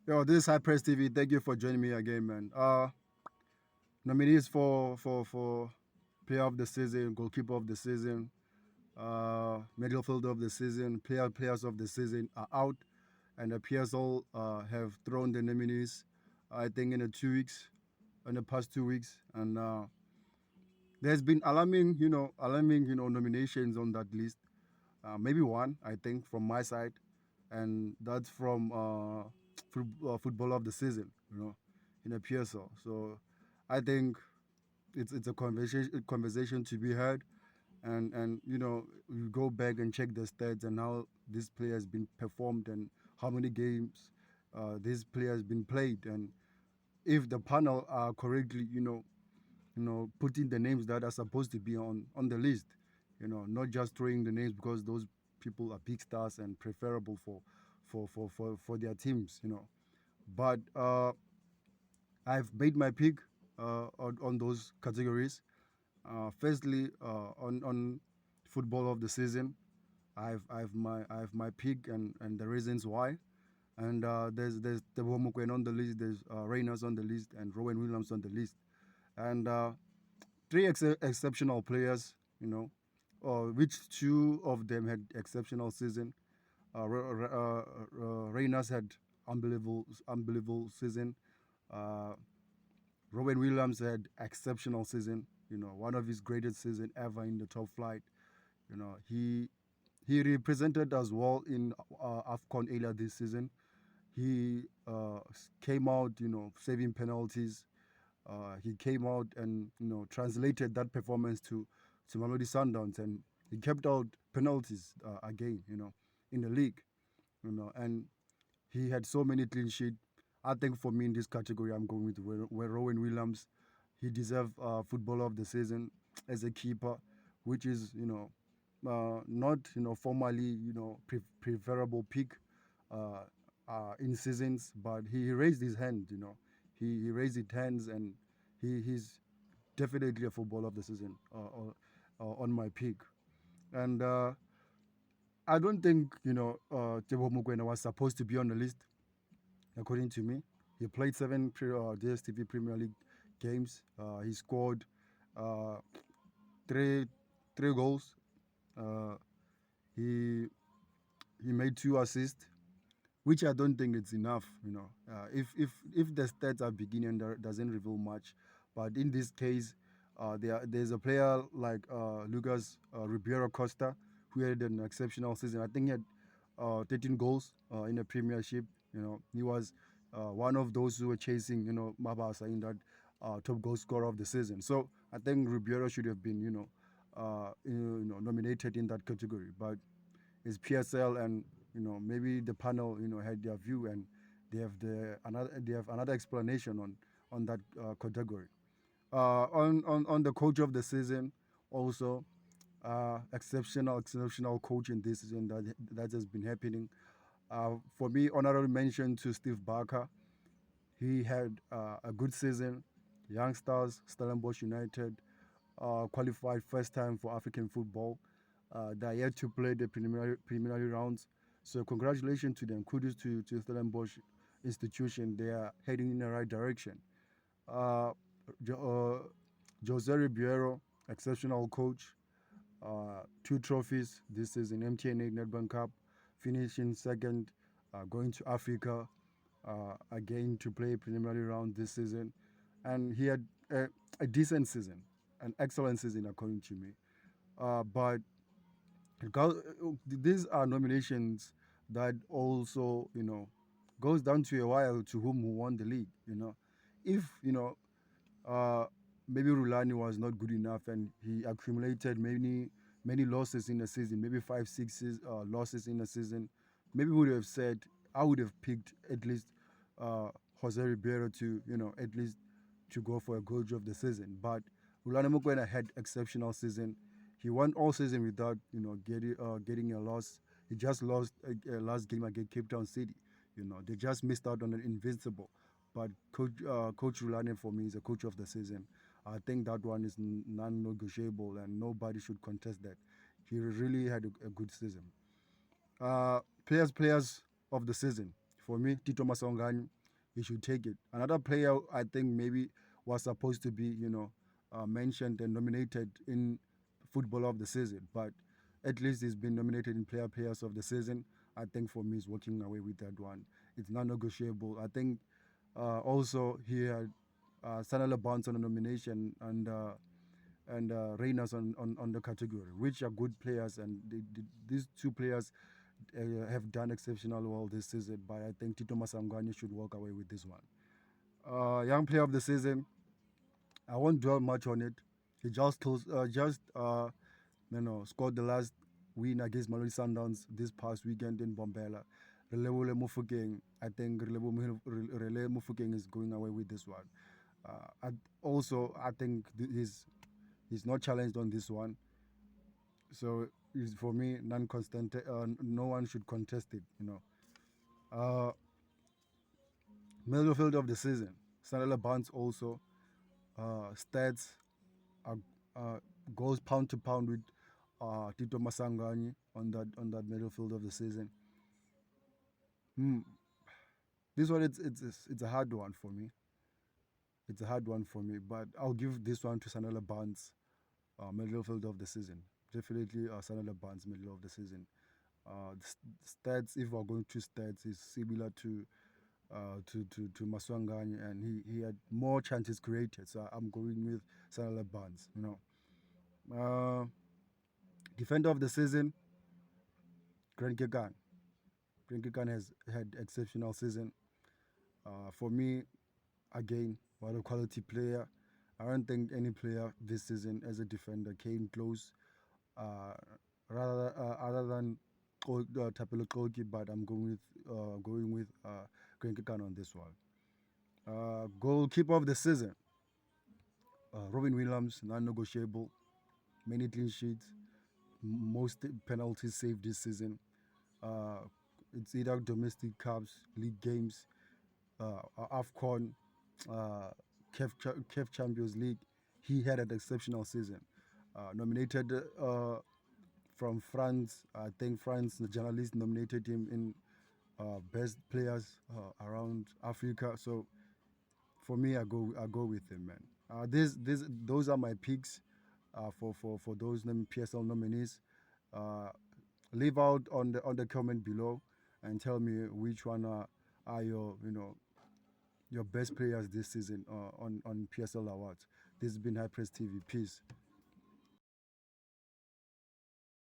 Yo, this is High Press TV. Thank you for joining me again, man. Nominees for player of the season, goalkeeper of the season, midfielder of the season, players of the season are out, and the PSL have thrown the nominees. I think in the past 2 weeks, and there's been alarming nominations on that list. Maybe one, I think, from my side, and that's from football of the season, in a PSL. So I think it's a conversation to be had, and you go back and check the stats and how this player has been performed and how many games this player has been played, and if the panel are correctly, putting the names that are supposed to be on the list, not just throwing the names because those people are big stars and preferable for their teams, But I've made my pick on those categories. Firstly, on football of the season, I have my pick and the reasons why. And there's the Womukwen on the list, there's Reyners on the list, and Rowan Williams on the list, and three exceptional players, which two of them had exceptional season. Reyners had unbelievable season. Uh, Rowan Williams had exceptional season. One of his greatest season ever in the top flight. He represented us well in Afcon earlier this season. He came out, saving penalties. He came out and translated that performance to Mamelodi Sundowns, and he kept out penalties again, in the league, and he had so many clean sheets. I think for me in this category, I'm going with Rowan Williams. He deserved footballer of the season as a keeper, which is not formally preferable pick uh, in seasons, but he raised his hand. He raised his hands, and he's definitely a footballer of the season on my pick. And I don't think Teboho Mokoena was supposed to be on the list, according to me. He played seven DSTV Premier League games. He scored uh, three three goals. Uh, he he made two assists, which I don't think it's enough. If the stats are beginning, that doesn't reveal much. But in this case, there's a player like Lucas Ribeiro Costa who had an exceptional season. I think he had 13 goals in the Premiership. He was one of those who were chasing, Mabasa in that top goal scorer of the season. So I think Ribeiro should have been, nominated in that category. But it's PSL, and maybe the panel had their view, and they have another explanation on that category. On the coach of the season, also exceptional coach in this season that has been happening. For me, honorable mention to Steve Barker. He had a good season. Youngsters, Stellenbosch United, qualified first time for African football. They are yet to play the preliminary rounds. So congratulations to them. Kudos to Stellenbosch institution. They are heading in the right direction. Uh, Jose Ribeiro, exceptional coach. Two trophies this season, MTN 8 Netbank Cup, finishing second, going to Africa again to play preliminary round this season. And he had a decent season, an excellent season according to me. But these are nominations that also, goes down to a while to who won the league. If uh, maybe Rulani was not good enough and he accumulated many losses in the season, maybe 5 6 losses in the season, maybe we would have said I would have picked at least Jose Ribeiro to at least to go for a coach of the season. But Rulani Mokwena had exceptional season. He won all season without getting a loss. He just lost a last game against Cape Town City. They just missed out on an invincible. But Coach Rulani for me is a coach of the season. I think that one is non-negotiable, and nobody should contest that. He really had a good season. Players of the season. For me, Tito Masongani, he should take it. Another player I think maybe was supposed to be, mentioned and nominated in Footballer of the Season, but at least he's been nominated in Players of the Season. I think for me, he's walking away with that one. It's not negotiable. I think also he had Sanala Bonds on a nomination and Reyners on the category, which are good players, and these two players have done exceptional well this season. But I think Tito Masangwani should walk away with this one. Young player of the season, I won't dwell much on it. He scored the last win against Mamelodi Sundowns this past weekend in Bombela. Relebo Mufukeng, I think Rele Mufukeng is going away with this one. I think he's not challenged on this one. So it's for me non-constant. No one should contest it. Uh, Midfield of the season, Sanela Barnes also stats are, goes pound to pound with Tito Masangani on that midfield of the season. Hmm. This one it's a hard one for me. It's a hard one for me, but I'll give this one to Sanela Barnes, midfield of the season. Definitely Sanela Barnes, middle of the season. Stats, if we're going to stats, is similar to Maswangani, and he had more chances created. So I'm going with Sanala Barnes. Uh, Defender of the season, Grant Kegan. Grant Kegan has had exceptional season. For me, again, what a quality player. I don't think any player this season as a defender came close, uh, rather other than Tapelo Koki, but I'm going with Grant Kegan on this one. Goalkeeper of the season, Robin Williams, non-negotiable, many clean sheets, most penalties saved this season. Uh, it's either domestic cups, league games, AFCON, uh, CAF Champions League. He had an exceptional season. Nominated from France, I think France, the journalist nominated him in best players around Africa. So for me, I go with him, man. Those are my picks for those PSL nominees. Uh, Leave out on the comment below and tell me which one are your best players this season on PSL Awards. This has been High Press TV. Peace.